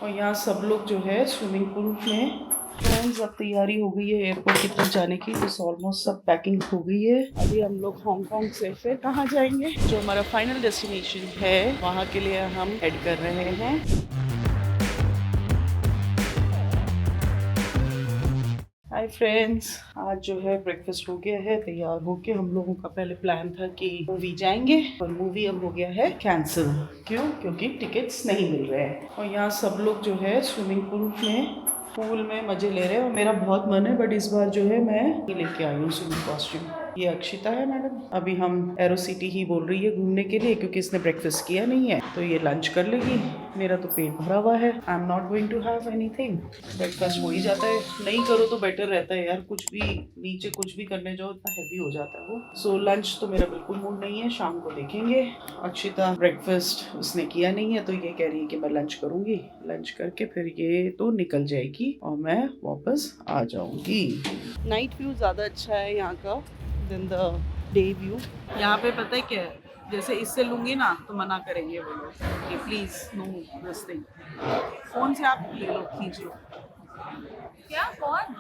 और यहाँ सब लोग जो है स्विमिंग पूल में। फ्रेंड्स, अब तैयारी हो गई है एयरपोर्ट की तरफ जाने की। बस ऑलमोस्ट सब पैकिंग हो गई है। अभी हम लोग हांगकांग से फिर कहाँ जाएंगे, जो हमारा फाइनल डेस्टिनेशन है वहाँ के लिए हम हेड कर रहे हैं। हाय फ्रेंड्स, आज जो है ब्रेकफास्ट हो गया है, तैयार होके हम लोगों का पहले प्लान था कि मूवी जाएंगे, पर मूवी अब हो गया है कैंसिल। क्यों? क्योंकि टिकट्स नहीं मिल रहे हैं। और यहाँ सब लोग जो है स्विमिंग पूल में मजे ले रहे हैं। और मेरा बहुत मन है, बट इस बार जो है मैं ये लेके आई हूँ स्विमिंग कॉस्ट्यूम। ये अक्षिता है मैडम। अभी हम एरो सिटी ही बोल रही है घूमने के लिए, क्योंकि इसने ब्रेकफास्ट किया नहीं है, तो ये लंच कर लेगी। मेरा तो पेट भरा हुआ है। I am not going to have anything. Breakfast हो ही जाता है, नहीं करो तो बेटर रहता है यार। कुछ भी नीचे कुछ भी करने जाओ इतना हैवी हो जाता है वो। सो लंच तो मेरा बिल्कुल मूड नहीं है, शाम को देखेंगे। अक्षिता ब्रेकफास्ट उसने किया नहीं है, तो ये कह रही है कि मैं लंच करूंगी। लंच करके फिर ये तो निकल जाएगी और मैं वापस आ जाऊंगी। नाइट व्यू ज़्यादा अच्छा है यहाँ का देन द डे व्यू। यहाँ पे पता है क्या है, जैसे इससे लूंगी ना तो मना करेंगे वो लोग कि please no this thing. Phone से आप ले लो, खींच लो। क्या कौन?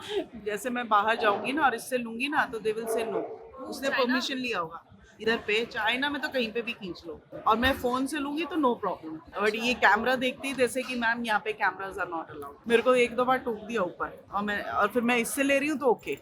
जैसे मैं बाहर जाऊंगी ना और इससे लूंगी ना तो दे विल से नो। उसने परमिशन लिया होगा इधर पे। चाइना में तो कहीं पे भी खींच लो, और मैं फोन से लूंगी तो नो प्रॉब्लम। बट ये कैमरा देखती जैसे कि मैम यहाँ पे कैमराज आर नॉट अलाउड। मेरे को एक दो बार टोक दिया ऊपर, और फिर मैं इससे ले रही हूँ तो ओके।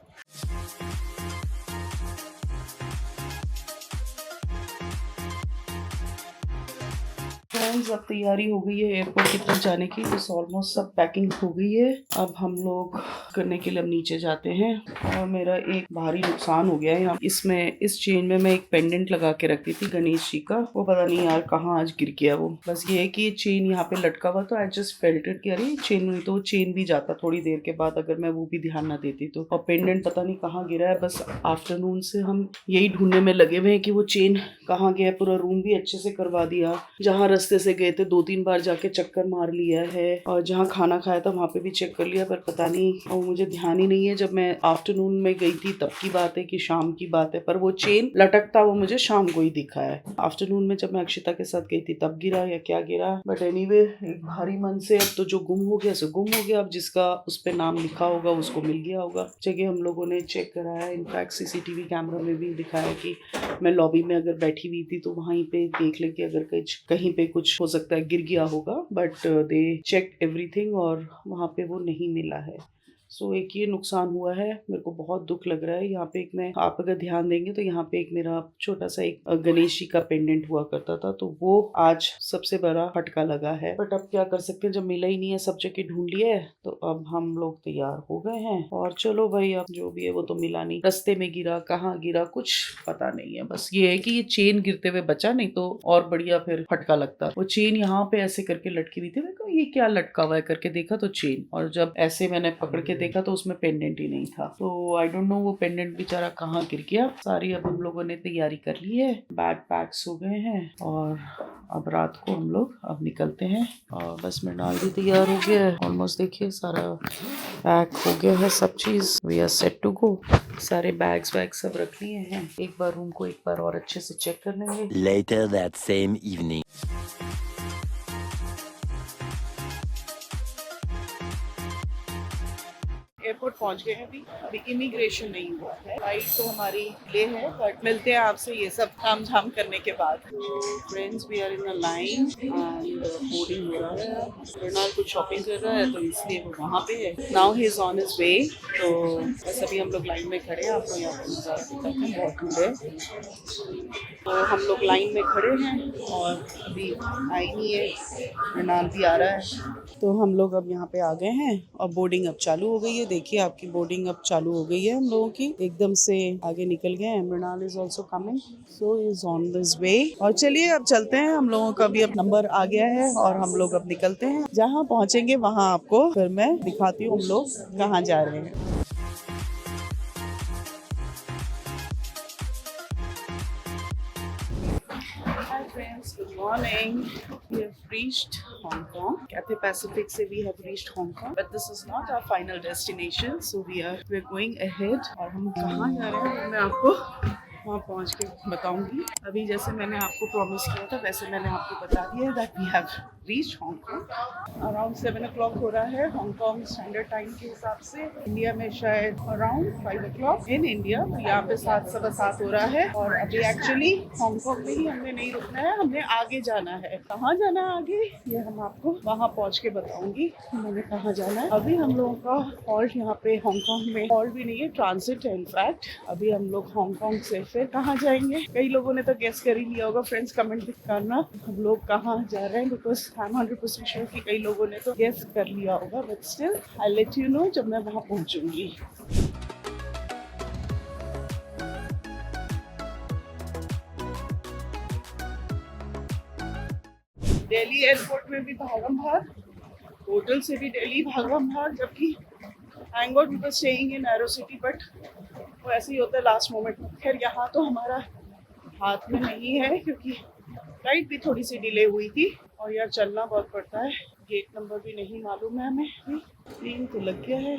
फ्रेंड्स, अब तैयारी हो गई है एयरपोर्ट की तरफ जाने की। बस ऑलमोस्ट सब पैकिंग हो गई है। अब हम लोग करने के लिए अब नीचे जाते हैं। और मेरा एक भारी नुकसान हो गया है यहाँ। इस चेन में मैं एक पेंडेंट लगा के रखती थी गणेश जी का। वो पता नहीं यार कहाँ आज गिर गया वो। बस ये है कि ये चेन यहाँ पे लटका हुआ, तो आई जस्ट फेल्ट इट कि अरे चेन नहीं, तो चेन भी जाता थोड़ी देर के बाद अगर मैं वो भी ध्यान ना देती तो। और पेंडेंट पता नहीं कहाँ गिरा है। बस आफ्टरनून से हम यही ढूंढने में लगे हुए हैं कि वो चेन कहाँ गया। पूरा रूम भी अच्छे से करवा दिया, जहाँ रास्ते से गए थे 2-3 बार जाके चक्कर मार लिया है, और जहाँ खाना खाया था वहाँ पे भी चेक कर लिया, पर पता नहीं, और मुझे ध्यान ही नहीं है जब मैं आफ्टरनून में गई थी तब की बात है कि शाम की बात है। पर वो चेन लटकता वो मुझे शाम को ही दिखा है। आफ्टरनून में जब मैं अक्षिता के साथ गई थी तब गिरा या क्या गिरा। बट एनीवे, एक भारी मन से अब तो जो गुम हो गया सो गुम हो गया। अब जिसका उस पर नाम लिखा होगा उसको मिल गया होगा। जगह हम लोगों ने चेक कराया, इनफैक्ट सीसीटीवी कैमरा में भी दिखाया कि मैं लॉबी में अगर बैठी हुई थी तो वहीं पे देख लें कि अगर कहीं पे कुछ हो सकता है गिर गया होगा। बट दे चेक एवरीथिंग और वहाँ पे वो नहीं मिला है। सो एक ये नुकसान हुआ है, मेरे को बहुत दुख लग रहा है। यहाँ पे एक मैं, आप अगर ध्यान देंगे तो यहाँ पे एक मेरा छोटा सा एक गणेश जी का पेंडेंट हुआ करता था, तो वो आज सबसे बड़ा फटका लगा है। बट अब क्या कर सकते हैं, जब मिला ही नहीं है, सब जगह ढूंढ लिया है, तो अब हम लोग तैयार हो गए हैं। और चलो भाई, अब जो भी है वो तो मिला नहीं। रास्ते में गिरा, कहाँ गिरा कुछ पता नहीं है। बस ये है कि ये चेन गिरते हुए बचा, नहीं तो और बढ़िया फिर फटका लगता। वो चेन यहाँ पे ऐसे करके लटकी हुई थी, मैं कहा ये क्या लटका हुआ है करके देखा तो चेन, और जब ऐसे मैंने पकड़ के देखा तो उसमें पेंडेंट ही नहीं था। तो आई डोंट नो वो पेंडेंट बेचारा कहाँ गिर गया। सारी अब हम लोगों ने तैयारी कर ली है, बैग पैक्स हो गए हैं, और अब रात को हम लोग अब निकलते हैं। और बस मृणाल भी तैयार हो गया है ऑलमोस्ट। देखिए सारा पैक हो गया है सब चीज। We are set to go. सारे बैग्स वैग सब रख लिए हैं। एक बार रूम को एक बार और अच्छे से चेक कर लेंगे। Later that same evening. Airport पहुंच गए हैं। अभी इमिग्रेशन नहीं हुआ है, फ्लाइट तो हमारी ले है, बट मिलते हैं आपसे ये सब काम झाम करने के बाद। Friends, we are in a line and boarding हो रहा है। मृणाल कुछ शॉपिंग कर रहा है तो इसलिए वो वहाँ पे है। Now he is on his way. तो बस अभी हम लोग लाइन में खड़े हैं। आपको यहाँ पर नज़ारा दिखता है, बहुत भीड़ है। तो हम लोग लाइन में खड़े हैं और अभी आई नहीं है। मृणाल भी आ रहा है, तो हम लोग अब यहाँ पे आ गए हैं और बोर्डिंग अब चालू हो गई है। देखिए आपकी बोर्डिंग अब चालू हो गई है। हम लोगों की एकदम से आगे निकल गए हैं। Mrinal is also coming, so is on this way. और चलिए अब चलते हैं। हम लोगों का भी अब नंबर आ गया है और हम लोग अब निकलते हैं। जहाँ पहुँचेंगे वहाँ आपको फिर मैं दिखाती हूँ हम लोग कहाँ जा रहे हैं। Hi friends, good morning. We have reached Hong Kong. Cathay Pacific से we have reached Hong Kong, but this is not our final destination. So we're going ahead. और हम कहाँ जा रहे हैं मैं आपको वहाँ पहुँच के बताऊँगी। अभी जैसे मैंने आपको प्रॉमिस किया था वैसे मैंने आपको बता दिया है that we have reach Hong Kong. Around 7 o'clock हो रहा है हांगकांग स्टैंडर्ड टाइम के हिसाब से। इंडिया में शायद अराउंड 5 o'clock इन इंडिया। यहाँ पे 7:15 हो रहा है और अभी एक्चुअली हांगकांग में ही हमने नहीं रुकना है, हमने आगे जाना है। कहाँ जाना है आगे ये हम आपको वहाँ पहुँच के बताऊंगी मैंने कहाँ जाना है। अभी हम लोगों का हॉल्ट यहाँ पे हांगकांग में हॉल्ट भी नहीं है, ट्रांजिट है इनफैक्ट। अभी हम लोग हांगकांग से फिर कहाँ जाएंगे, कई लोगों ने तो गेस कर ही लिया होगा। फ्रेंड्स कमेंट करना हम लोग कहाँ जा रहे हैं, बिकॉज आई एम 100% श्योर कि कई लोगों ने तो गेस कर लिया होगा, but still I let you know जब मैं वहाँ पहुँचूंगी। दिल्ली एयरपोर्ट में भी भागम भाग, होटल से भी दिल्ली भागम भाग, जबकि thank God we were staying in Aero City, but वो ऐसे ही होता है लास्ट मोमेंट में। खैर यहाँ तो हमारा हाथ में नहीं है क्योंकि फ्लाइट भी थोड़ी सी डिले हुई थी और यार चलना बहुत पड़ता है। गेट नंबर भी नहीं मालूम है हमें। प्लेन तो लग गया है,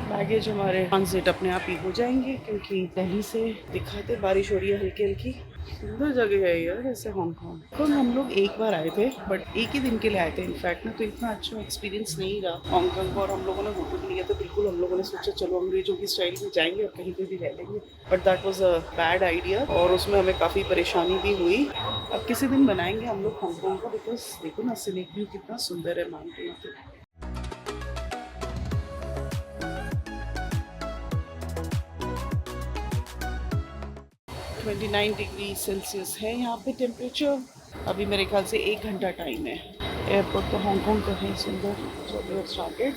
बैगेज हमारे ट्रांजिट अपने आप ही हो जाएंगे क्योंकि दिल्ली से दिखाते बारिश हो रही है हल्की हल्की। सुंदर जगह है यार ऐसे हांगकांग। तो हम लोग एक बार आए थे बट एक ही दिन के लिए आए थे इनफैक्ट ना, तो इतना अच्छा एक्सपीरियंस नहीं रहा हांगकांग का। और हम लोगों ने होटल लिया तो बिल्कुल हम लोगों ने सोचा चलो अंग्रेजों की स्टाइल में जाएंगे और कहीं पे भी रह लेंगे, but that was a bad idea और उसमें हमें काफ़ी परेशानी भी हुई। अब किसी दिन बनाएंगे हम लोग हांगकांग का, बिकॉज देखो ना सिनेक व्यू कितना सुंदर है माउंटेन पे। 29 डिग्री सेल्सियस है यहाँ पे टेम्परेचर। अभी मेरे ख्याल से 1 घंटा टाइम है। एयरपोर्ट तो हांगकांग का है सुंदर। जो स्टार्टेड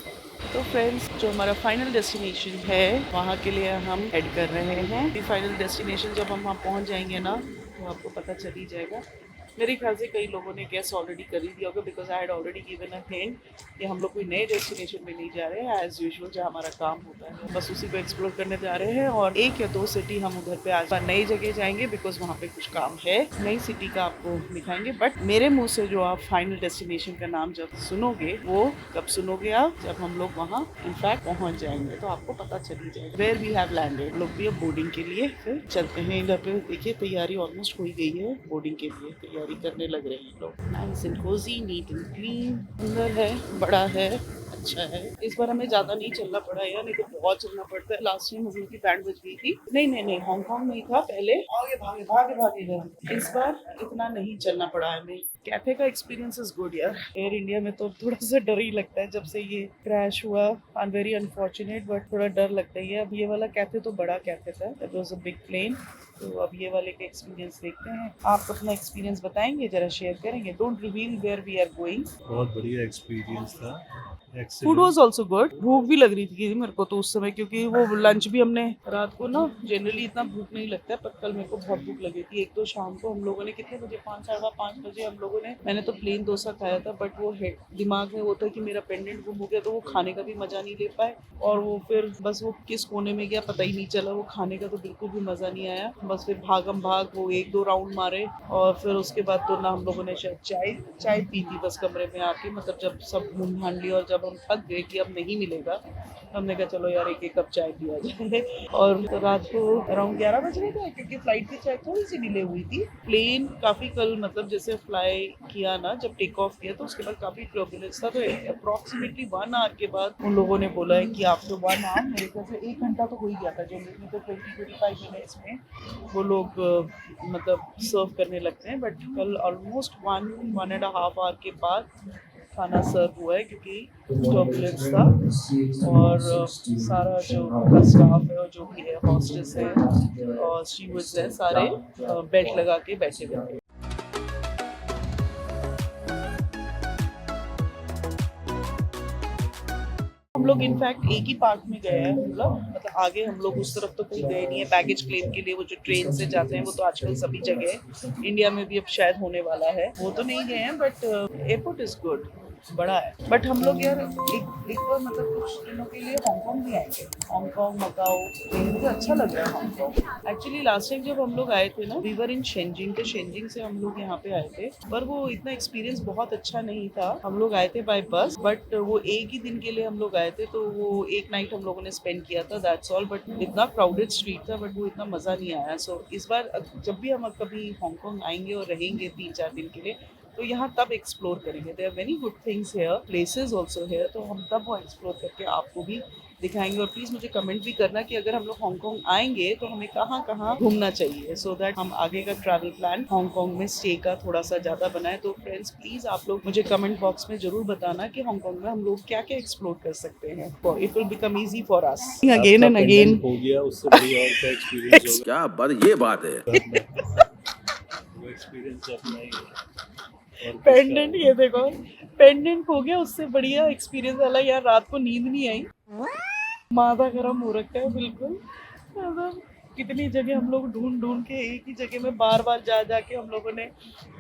तो फ्रेंड्स जो हमारा फाइनल डेस्टिनेशन है वहाँ के लिए हम हेड कर रहे हैं। फाइनल डेस्टिनेशन जब हम वहाँ पहुँच जाएंगे ना तो आपको पता चल ही जाएगा। मेरे ख्याल से कई लोगों ने गैस ऑलरेडी कर ही दिया होगा, because I had already given a hint कि हम लोग कोई नए डेस्टिनेशन में नहीं जा रहे हैं। एज यूजुअल जहाँ हमारा काम होता है बस उसी को एक्सप्लोर करने जा रहे हैं और 1 या 2 सिटी हम उधर पे आज नई जगह जाएंगे बिकॉज वहाँ पे कुछ काम है। नई सिटी का आपको दिखाएंगे, बट मेरे मुँह से जो आप फाइनल डेस्टिनेशन का नाम जब सुनोगे वो कब सुनोगे आप, जब हम लोग वहाँ इनफैक्ट पहुँच जाएंगे तो आपको पता चल ही जाएगा वेयर वी हैव लैंडेड। लोग भी अब बोर्डिंग के लिए फिर चलते हैं। इधर पे देखिए तैयारी ऑलमोस्ट हो ही गई है, बोर्डिंग के लिए तैयारी करने लग रहे हैं लोग। Nice and cosy, neat and clean, सुंदर है, बड़ा है, अच्छा है। इस बार हमें ज्यादा नहीं चलना पड़ा यार, नहीं तो बहुत चलना पड़ता है। लास्ट टाइम हम लोग की बैंड बज गई थी। नहीं हांगकांग में ही था पहले, आगे भागे गए। इस बार इतना नहीं चलना पड़ा हमें। कैफे का एक्सपीरियंस इज गुड यार। एयर इंडिया में तो थोड़ा सा डर ही लगता है जब से ये क्रैश हुआ। I am very unfortunate, but थोड़ा डर लगता ही है। अब ये वाला कैफे तो बड़ा कैफे था, that was a big plane. तो अब ये वाले का एक्सपीरियंस देखते हैं। आप अपना एक्सपीरियंस बताएंगे, जरा शेयर करेंगे। Don't reveal where we are going. बहुत बढ़िया एक्सपीरियंस था। Food was also good. भूख भी लग रही थी मेरे को तो उस समय, क्योंकि वो लंच भी हमने रात को ना, जनरली इतना भूख नहीं लगता है पर कल मेरे को बहुत भूख लगी थी। एक तो शाम को हम लोगों ने कितने बजे 5 साढ़े 5 बजे हम लोगों ने, मैंने तो प्लेन डोसा खाया था, बट वो दिमाग में वो था कि मेरा पेंडेंट गुम हो गया तो वो खाने का भी मजा नहीं ले पाए। और वो फिर बस वो किस कोने में गया पता ही नहीं चला। वो खाने का तो बिल्कुल भी मजा नहीं आया। बस फिर भागम भाग वो 1-2 राउंड मारे और फिर उसके बाद तो ना हम लोगों ने शायद चाय पी थी बस कमरे में आके। मतलब जब सब मुंह भान लिया और जब हम थक गए कि अब नहीं मिलेगा, हमने कहा चलो यार 1 कप चाय पिया जाए। और तो रात को अराउंड 11 बज रहे थे क्योंकि फ्लाइट की चाय थोड़ी सी डिले हुई थी। प्लेन काफ़ी कल मतलब जैसे फ्लाई किया ना, जब टेक ऑफ किया तो उसके बाद काफ़ी टर्बुलेंस था। तो अप्रॉक्सीमेटली 1 आवर के बाद उन लोगों ने बोला है कि आप तो 1 आवर, मेरे ख्याल से 1 घंटा तो हो ही गया था। जो में तो 20-25 मिनट्स में वो लोग मतलब सर्व करने लगते हैं, बट कल ऑलमोस्ट 1-1.5 आवर के बाद खाना सर्व हुआ है क्योंकि टर्बुलेंस था। और सारा जो स्टाफ है और जो भी है, हॉस्टेस है और स्टीवर्ड्स है, सारे बेल्ट लगा के बैठे हुए थे। हम लोग इनफैक्ट एक ही पार्ट में गए हैं मतलब आगे हम लोग उस तरफ तो कहीं गए नहीं है। बैगेज क्लेम के लिए वो जो ट्रेन से जाते हैं वो तो आजकल सभी जगह है, इंडिया में भी अब शायद होने वाला है, वो तो नहीं गए हैं। बट एयरपोर्ट इज गुड, बड़ा है। बट हम लोग यार एक बार मतलब कुछ दिनों के लिए हांगकांग भी आएंगे। हांगकांग, मकाओ, मुझे अच्छा लग रहा है हांगकांग। एक्चुअली लास्ट टाइम जब हम लोग आए थे ना, वी वर इन शेंजिंग, तो शेंजिंग से हम लोग यहाँ पे आए थे, पर वो इतना एक्सपीरियंस बहुत अच्छा नहीं था। हम लोग आए थे बाय बस, बट वो एक ही दिन के लिए हम लोग आए थे तो वो एक नाइट हम लोगों ने स्पेंड किया था, दैट्स ऑल। बट इतना क्राउडेड स्ट्रीट था, बट वो इतना मज़ा नहीं आया। सो इस बार जब भी हम कभी हांगकांग आएंगे और रहेंगे 3-4 दिन के लिए, तो यहाँ तब एक्सप्लोर करेंगे। There are very good things here, places also here, तो हम तब वो एक्सप्लोर करके आपको भी दिखाएंगे। और प्लीज़ मुझे कमेंट भी करना कि अगर हम लोग हांगकांग आएंगे तो हमें कहाँ कहाँ घूमना चाहिए, सो दैट हम आगे का ट्रैवल प्लान हांगकांग में स्टे का थोड़ा सा ज़्यादा बनाए। तो फ्रेंड्स प्लीज़ आप लोग मुझे कमेंट बॉक्स में जरूर बताना कि हांगकांग में हम लोग क्या क्या एक्सप्लोर कर सकते हैं। It will become easy for us again and again. हो गया, उससे बड़ी और क्या एक्सपीरियंस होगा? क्या बात, ये बात है। वो एक्सपीरियंस अपना ही है। और पेंडेंट, ये देखो पेंडेंट हो गया, उससे बढ़िया एक्सपीरियंस वाला। यार रात को नींद नहीं आई, माथा गर्म हो रखा है बिल्कुल। मतलब कितनी जगह हम लोग ढूंढ ढूंढ के एक ही जगह में बार बार जा जा के हम लोगों ने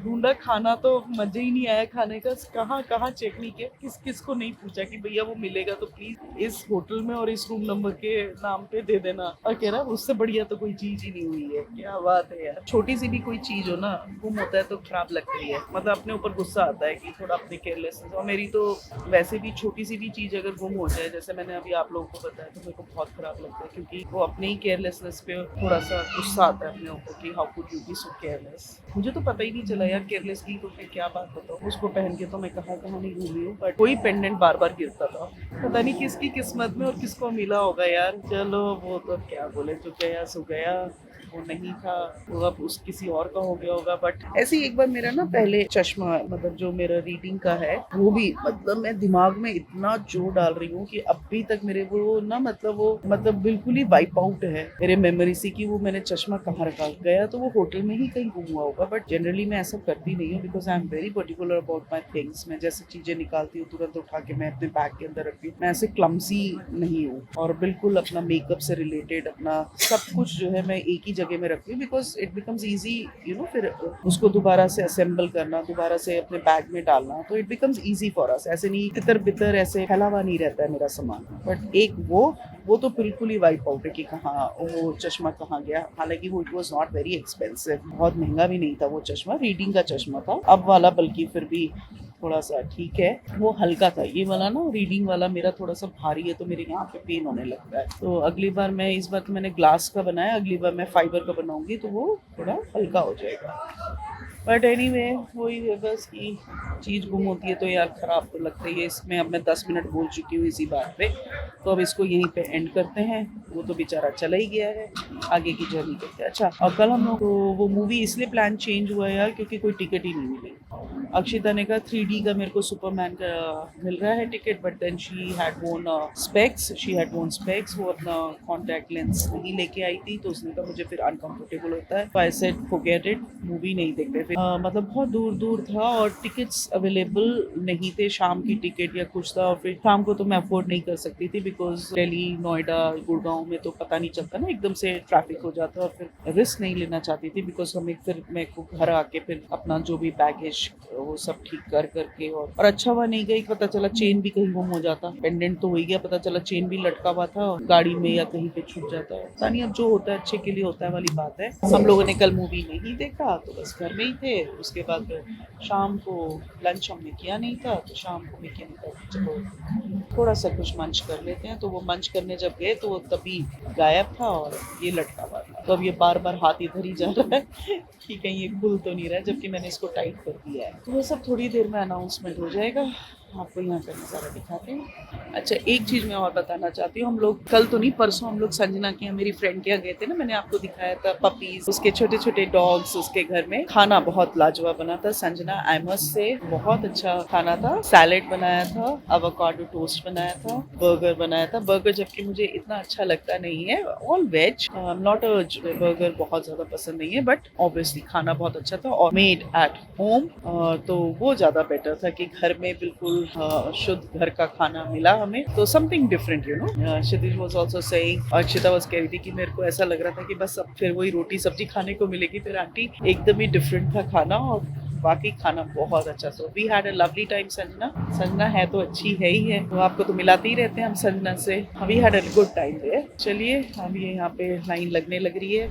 ढूंढा, खाना तो मजा ही नहीं आया खाने का। कहाँ कहाँ चेक नहीं किया, किस किस को नहीं पूछा कि भैया वो मिलेगा तो प्लीज इस होटल में और इस रूम नंबर के नाम पे दे देना। और कह रहा उससे बढ़िया तो कोई चीज ही नहीं हुई है। क्या बात है यार, छोटी सी भी कोई चीज हो ना गुम होता है तो खराब लगती है, मतलब अपने ऊपर गुस्सा आता है कि थोड़ा अपनी केयरलेसनेस। और मेरी तो वैसे भी छोटी सी भी चीज अगर गुम हो जाए, जैसे मैंने अभी आप लोगों को बताया, तो मेरे को बहुत खराब लगता है, क्योंकि वो अपने ही केयरलेसनेस पे थोड़ा सा गुस्सा आता है अपने ऊपर कि how could you be so careless. मुझे तो पता ही नहीं चला यार केयरलेस की, तो मैं क्या बात बताऊँ। उसको पहन के तो मैं कहाँ कहाँ नहीं घूमी हूँ, बट कोई पेंडेंट बार बार गिरता था, पता नहीं किसकी किस्मत में और किसको मिला होगा यार। चलो वो तो क्या बोले, जो गया सो गया, वो नहीं था वो अब उस किसी और का हो गया होगा। बट ऐसे ही एक बार मेरा ना पहले चश्मा, मतलब जो मेरा रीडिंग का है वो भी, मतलब मैं दिमाग में इतना जोर डाल रही हूँ कि अभी तक मेरे वो ना मतलब बिल्कुल ही वाइप आउट है मेरे मेमोरी से कि वो मैंने चश्मा कहाँ रखा गया। तो वो होटल में ही कहीं गुम हुआ होगा, बट जनरली मैं ऐसा करती नहीं हूँ, because I am very particular about my things. मैं जैसे चीजें निकालती हूँ तुरंत उठा के मैं अपने बैग के अंदर रखती हूँ। मैं ऐसे क्लमसी नहीं हूँ, और बिल्कुल अपना मेकअप से रिलेटेड अपना सब कुछ जो है मैं एक ही जगह में रखती हूँ, because it becomes easy you know, फिर उसको दोबारा से असेंबल करना, दोबारा से अपने बैग में डालना, तो it becomes easy for us. ऐसे नहीं तितर बितर ऐसे फैला हुआ नहीं रहता है मेरा सामान। बट एक वो तो बिल्कुल ही वाइप आउट है कि कहाँ वो चश्मा कहाँ गया। हालांकि वो it was not very expensive, बहुत महंगा भी नहीं था वो चश्मा, रीडिंग का चश्मा था अब वाला, बल्कि फिर भी थोड़ा सा ठीक है, वो हल्का था। ये वाला ना रीडिंग वाला मेरा थोड़ा सा भारी है, तो मेरे यहाँ पे पेन होने लगता है। तो अगली बार मैं, इस बार तो मैंने ग्लास का बनाया, अगली बार मैं फाइबर का बनाऊंगी तो वो थोड़ा हल्का हो जाएगा। बट एनीवे वही है बस कि चीज़ गुम होती है तो यार ख़राब तो लगता ही है। इसमें अब मैं 10 मिनट बोल चुकी हूँ इसी बात पे, तो अब इसको यहीं पे एंड करते हैं। वो तो बेचारा चला ही गया है, आगे की जर्नी करते हैं। अच्छा, और कल हम लोग तो वो मूवी इसलिए प्लान चेंज हुआ है यार क्योंकि कोई टिकट ही नहीं मिली। अक्षिता ने कहा 3D का मेरे को सुपरमैन का मिल रहा है ticket, but then she had won specs, वो अपना कॉन्टैक्ट लेंस नहीं लेके आई थी, तो उसने कहा मुझे फिर अनकंफर्टेबल होता है। I said forget it, movie नहीं देखते फिर। मतलब बहुत दूर दूर था और टिकट्स अवेलेबल नहीं थे, शाम की टिकट या कुछ था, और फिर शाम को तो मैं अफोर्ड नहीं कर सकती थी, बिकॉज दिल्ली, नोएडा, गुड़गांव में तो पता नहीं चलता ना, एकदम से ट्रैफिक हो जाता, और फिर रिस्क नहीं लेना चाहती थी, बिकॉज हमें फिर मेरे को घर आके फिर अपना जो भी बैगेज वो सब ठीक कर करके, और अच्छा हुआ नहीं गई, पता चला चेन भी कहीं गुम हो जाता। पेंडेंट तो हो ही गया, पता चला चेन भी लटका हुआ था गाड़ी में या कहीं पे छूट जाता है। पता नहीं, अब जो होता है अच्छे के लिए होता है वाली बात है। हम लोगों ने कल मूवी नहीं देखा तो बस घर में ही थे। उसके बाद शाम को लंच हमने किया नहीं था, तो शाम को मैं क्या चलो थोड़ा सा कुछ मंच कर लेते हैं। तो वो मंच करने जब गए तो वो तभी गायब था और ये लटका हुआ था। तो अब ये बार बार हाथ इधर ही जा रहा है कि कहीं ये खुल तो नहीं रहा है, जबकि मैंने इसको टाइट कर दिया है। तो वो सब थोड़ी देर में अनाउंसमेंट हो जाएगा, आपको यहाँ का नज़ारा दिखाते हैं। अच्छा, एक चीज़ मैं और बताना चाहती हूँ, हम लोग कल तो नहीं परसों हम लोग संजना के यहाँ, मेरी फ्रेंड के यहाँ गए थे ना, मैंने आपको दिखाया था पपीज, उसके छोटे छोटे डॉग्स उसके घर में। खाना बहुत लाजवाब बना था संजना, आई मस्ट से बहुत अच्छा खाना था। सैलेड बनाया था, एवोकाडो टोस्ट बनाया था, बर्गर बनाया था। बर्गर जबकि मुझे इतना अच्छा लगता नहीं है, all ways, not a burger बहुत ज़्यादा पसंद नहीं है, बट ऑब्वियसली खाना बहुत अच्छा था और मेड एट होम, तो वो ज़्यादा बेटर था कि घर में बिल्कुल शुद्ध घर का खाना मिला हमें। तो something different you know. Kshitij was also saying, Akshita was कह रही थी कि मेरे को ऐसा लग रहा था कि बस अब फिर वही रोटी सब्जी खाने को मिलेगी। फिर आंटी एकदम ही डिफरेंट था खाना, और बाकी खाना बहुत अच्छा। So we had a lovely time. Sanjana है तो अच्छी है ही है, तो आपको तो मिलाते ही रहते हैं हम संजना से। We had a good time there. चलिए, अब ये यहाँ पे लाइन लगने लग रही है।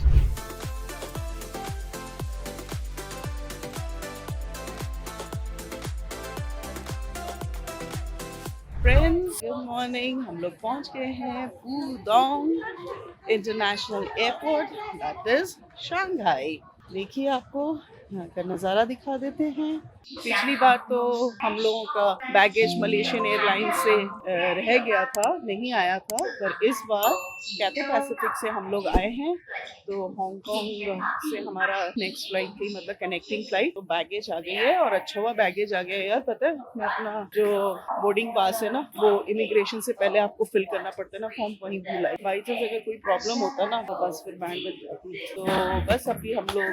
Friends, good morning. हम लोग पहुंच गए हैं Pudong international airport, that is Shanghai. देखिए, आपको यहाँ का नज़ारा दिखा देते हैं। पिछली बार तो हम लोगों का बैगेज मलेशियन एयरलाइन से रह गया था, नहीं आया था, पर इस बार कैथे पैसिफिक से हम लोग आए हैं। तो हांगकांग से हमारा नेक्स्ट फ्लाइट थी, मतलब कनेक्टिंग फ्लाइट। तो बैगेज आ गई है और अच्छा हुआ बैगेज आ गया है यार। पता है, मैं अपना जो बोर्डिंग पास है ना, वो इमिग्रेशन से पहले आपको फिल करना पड़ता है ना फॉर्म, वहीं भूला है। बाई चांस अगर कोई प्रॉब्लम होता ना तो बस फिर बैंड बज जाती। तो बस अभी हम लोग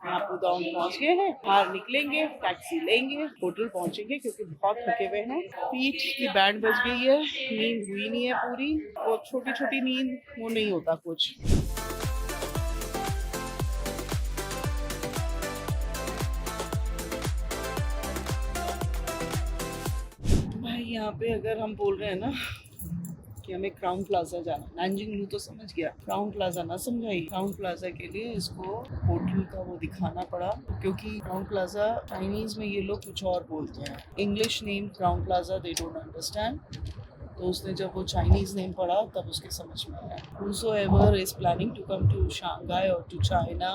यहाँ पुदांग पहुँच गए हैं, बाहर निकलेंगे, टैक्सी लेंगे, होटल पहुँचेंगे क्योंकि बहुत थके हुए हैं। पीठ की बैंड बज गई है, नींद हुई नहीं है पूरी, और छोटी छोटी नींद वो नहीं होता कुछ। भाई यहाँ पे अगर हम बोल रहे हैं ना कि हमें क्राउन प्लाजा जाना, नानजिंग तो समझ गया, क्राउन प्लाजा ना समझाई। क्राउन प्लाजा के लिए इसको होटल का वो दिखाना पड़ा, क्योंकि क्राउन प्लाजा चाइनीज में ये लोग कुछ और बोलते हैं। English name Crowne Plaza they don't understand. तो उसने जब वो चाइनीज नेम पढ़ा तब उसके समझ में आया। Whosoever is planning to come to Shanghai or to China,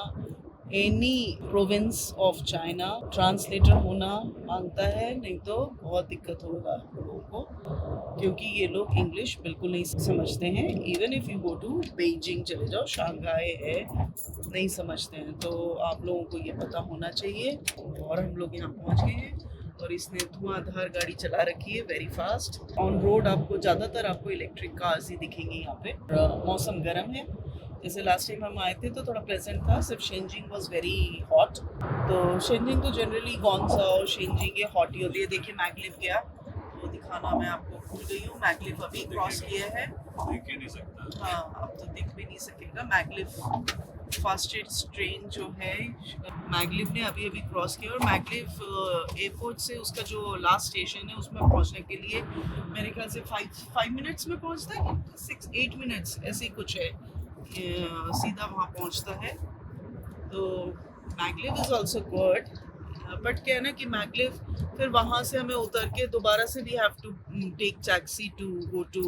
any province of China, translator होना मांगता है, नहीं तो बहुत दिक्कत होगा लोगों को, क्योंकि ये लोग इंग्लिश बिल्कुल नहीं समझते हैं। Even if you go to Beijing चले जाओ, शंघाई है, नहीं समझते हैं। तो आप लोगों को ये पता होना चाहिए। और हम लोग यहाँ पहुँच गए हैं और इसने धुआंधार गाड़ी चला रखी है, वेरी फास्ट। ऑन रोड आपको ज़्यादातर आपको इलेक्ट्रिक कार्स ही दिखेंगी यहाँ पे। मौसम गर्म है, जैसे लास्ट टाइम हम आए थे तो थोड़ा प्लेजेंट था, सिर्फ शेंजिंग वाज वेरी हॉट। तो शेंजिंग तो जनरली गॉन्जा और शेंजिंग ये हॉट ही होती है। देखिए मैगलिफ गया, तो दिखाना मैं आपको भूल गई हूँ। मैगलिफ अभी क्रॉस किया है, देख ही नहीं सकता। हाँ अब तो दिख भी नहीं सकेगा। मैगलिफ फास्टेस्ट ट्रेन जो है, मैगलिफ ने अभी अभी क्रॉस किया। और मैगलिफ एयरपोर्ट से उसका जो लास्ट स्टेशन है उसमें पहुंचने के लिए मेरे ख्याल से 5 मिनट्स में पहुंचता है, 6-8 मिनट्स ऐसे ही कुछ है, सीधा वहाँ पहुँचता है। तो मैगलिफ इज़ ऑल्सो गुड, बट क्या है ना कि मैगलिफ फिर वहाँ से हमें उतर के दोबारा से we have to take taxi to go to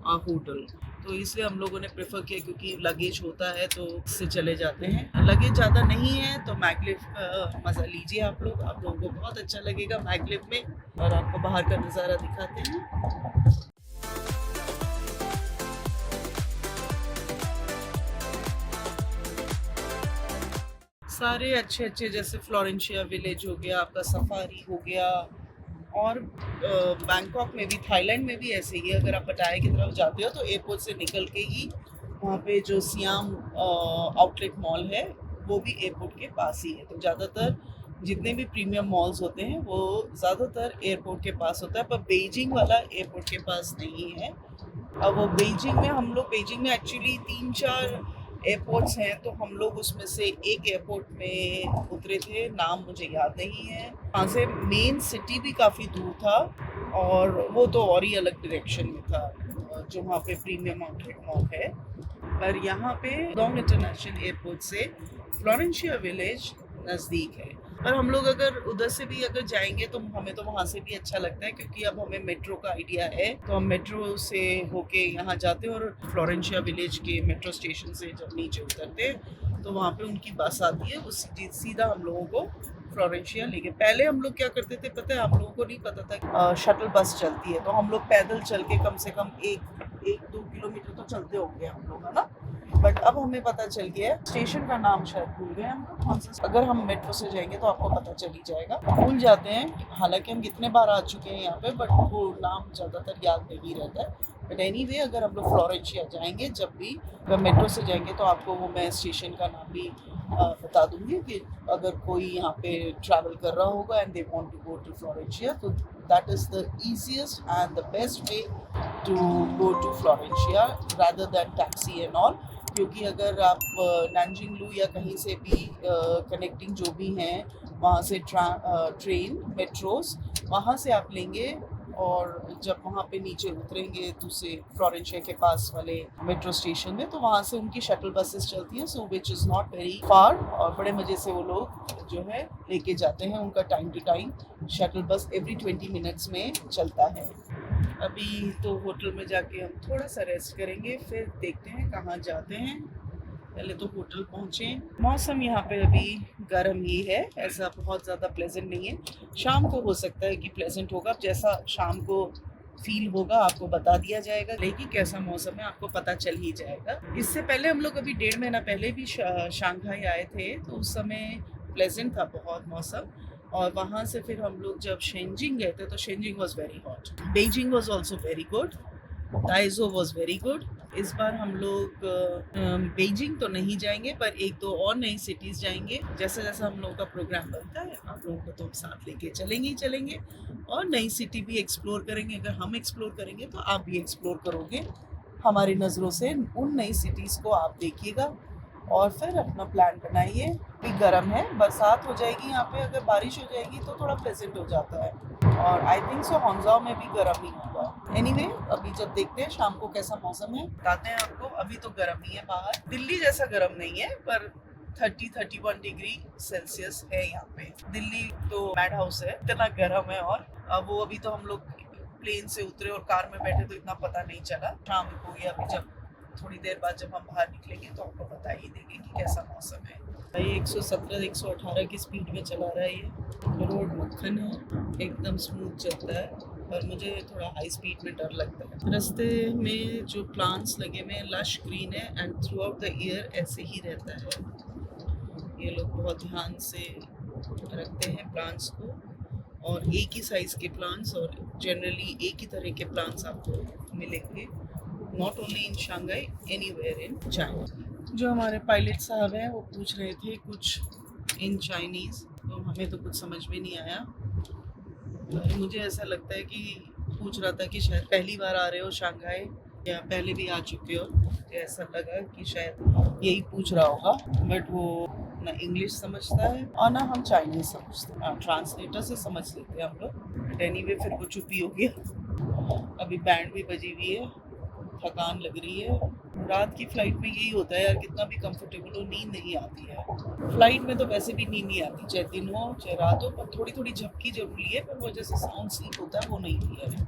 hotel. तो इसलिए हम लोगों ने प्रेफर किया, क्योंकि लगेज होता है तो इससे चले जाते हैं। लगेज ज़्यादा नहीं है तो मैगलिफ का मज़ा लीजिए आप लोगों को बहुत अच्छा लगेगा मैगलिफ में। और आपको बाहर का नज़ारा दिखाते हैं। सारे अच्छे अच्छे, जैसे फ्लोरेंशिया विलेज हो गया, आपका सफारी हो गया, और बैंकॉक में भी, थाईलैंड में भी ऐसे ही है। अगर आप पटाया की तरफ जाते हो तो एयरपोर्ट से निकल के ही वहाँ पे जो सियाम आउटलेट मॉल है वो भी एयरपोर्ट के पास ही है। तो ज़्यादातर जितने भी प्रीमियम मॉल्स होते हैं वो ज़्यादातर एयरपोर्ट के पास होता है, पर बीजिंग वाला एयरपोर्ट के पास नहीं है। अब वो बीजिंग में एक्चुअली 3-4 एयरपोर्ट्स हैं, तो हम लोग उसमें से एक एयरपोर्ट में उतरे थे, नाम मुझे याद नहीं है। वहाँ से मेन सिटी भी काफ़ी दूर था और वो तो और ही अलग डायरेक्शन में था, जो वहाँ पे प्रीमियम आउटलेट मॉल है। पर यहाँ पे पुदांग इंटरनेशनल एयरपोर्ट से फ्लोरेंशिया विलेज नज़दीक है। पर हम लोग अगर उधर से भी अगर जाएंगे तो हमें तो वहाँ से भी अच्छा लगता है, क्योंकि अब हमें मेट्रो का आइडिया है। तो हम मेट्रो से होके यहाँ जाते हैं और फ्लोरेंशिया विलेज के मेट्रो स्टेशन से जब नीचे उतरते हैं तो वहाँ पे उनकी बस आती है, वो सीधा हम लोगों को फ्लोरेंशिया लेके। पहले हम लोग क्या करते थे पता है, हम लोगों को नहीं पता था शटल बस चलती है, तो हम लोग पैदल चल के कम से कम 1-2 किलोमीटर तो चलते होंगे हम लोग, है ना। बट अब हमें पता चल गया, स्टेशन का नाम शायद भूल गए हम कौन सा। अगर हम मेट्रो से जाएंगे तो आपको पता चल ही जाएगा। भूल जाते हैं, हालांकि हम कितने बार आ चुके हैं यहाँ पे, बट वो नाम ज़्यादातर याद नहीं रहता है। बट एनीवे, अगर हम लोग फ्लोरेंशिया जाएंगे, जब भी अगर मेट्रो से जाएंगे तो आपको वो मैं स्टेशन का नाम भी बता दूंगी, कि अगर कोई यहाँ पे ट्रैवल कर रहा होगा and they want to go to Florencia, तो that is the easiest and the best way to go to Florencia rather than taxi and all. क्योंकि अगर आप नानजिंग या कहीं से भी कनेक्टिंग जो भी हैं वहाँ से ट्रेन मेट्रोस वहाँ से आप लेंगे, और जब वहाँ पे नीचे उतरेंगे दूसरे फ्लोरेंशिया के पास वाले मेट्रो स्टेशन में, तो वहाँ से उनकी शटल बसेस चलती हैं, so which is not very far, और बड़े मज़े से वो लोग जो है लेके जाते हैं। उनका time to time shuttle bus every 20 minutes में चलता है। अभी तो होटल में जाके हम थोड़ा सा रेस्ट करेंगे, फिर देखते हैं कहाँ जाते हैं। पहले तो होटल पहुँचे। मौसम यहाँ पे अभी गर्म ही है, ऐसा बहुत ज़्यादा प्लेजेंट नहीं है। शाम को हो सकता है कि प्लेजेंट होगा, जैसा शाम को फील होगा आपको बता दिया जाएगा, लेकिन कैसा मौसम है आपको पता चल ही जाएगा। इससे पहले हम लोग अभी 1.5 महीना पहले भी शंघाई आए थे, तो उस समय प्लेजेंट था बहुत मौसम। और वहाँ से फिर हम लोग जब शेंजिंग गए थे तो Shenzhen was very hot, Beijing was also very good, Taizhou was very good. इस बार हम लोग बीजिंग तो नहीं जाएंगे, पर 1-2 और नई सिटीज़ जाएंगे। जैसा जैसा हम लोगों का प्रोग्राम बनता है आप लोगों को तो हम साथ लेके चलेंगे ही चलेंगे, और नई सिटी भी एक्सप्लोर करेंगे। अगर हम एक्सप्लोर करेंगे तो आप भी एक्सप्लोर करोगे हमारी नज़रों से। उन नई सिटीज़ को आप देखिएगा और फिर अपना प्लान बनाइए। भी गर्म है, बरसात हो जाएगी यहाँ पे, अगर बारिश हो जाएगी तो थोड़ा प्लेजेंट हो जाता है। और आई थिंक सो हॉन्जाओ में भी गर्म ही होगा। एनीवे, अभी जब देखते हैं शाम को कैसा मौसम है बताते हैं आपको। अभी तो गर्म ही है बाहर, दिल्ली जैसा गर्म नहीं है, पर 30-31 डिग्री सेल्सियस है यहाँ पे। दिल्ली तो मैड हाउस है, इतना गर्म है। और अब वो अभी तो हम लोग प्लेन से उतरे और कार में बैठे तो इतना पता नहीं चला। शाम को या अभी जब थोड़ी देर बाद जब हम बाहर निकलेंगे तो आपको बता ही देंगे कि कैसा मौसम है। भाई 117-118 की स्पीड में चला रहा है ये रोड, मक्खन है, एकदम स्मूथ चलता है। पर मुझे थोड़ा हाई स्पीड में डर लगता है। रास्ते में जो प्लांट्स लगे हुए हैं लश ग्रीन है, and through out the year ऐसे ही रहता है। ये लोग बहुत ध्यान से रखते हैं प्लांट्स को, और एक ही साइज़ के प्लांट्स और जनरली एक ही तरह के प्लांट्स आपको मिलेंगे, not only in Shanghai, anywhere in China. जो हमारे पायलट साहब हैं वो पूछ रहे थे कुछ इन चाइनीज़, तो हमें तो कुछ समझ में नहीं आया। मुझे ऐसा लगता है कि पूछ रहा था कि शायद पहली बार आ रहे हो शंघाई या पहले भी आ चुके हो, तो ऐसा लगा कि शायद यही पूछ रहा होगा। बट वो ना इंग्लिश समझता है और ना हम चाइनीज़ समझते हैं। ट्रांसलेटर से समझ लेते हैं हम लोग। बट एनीवे फिर वो चुप ही हो गया। अभी बैंड भी बजी हुई है, थकान लग रही है। रात की फ़्लाइट में यही होता है यार, कितना भी कंफर्टेबल हो नींद नहीं आती है। फ़्लाइट में तो वैसे भी नींद नहीं आती, चाहे दिन हो चाहे रात हो, पर थोड़ी थोड़ी झपकी जरूरी है, पर वो जैसे साउंड स्लीप होता है वो नहीं लिया है।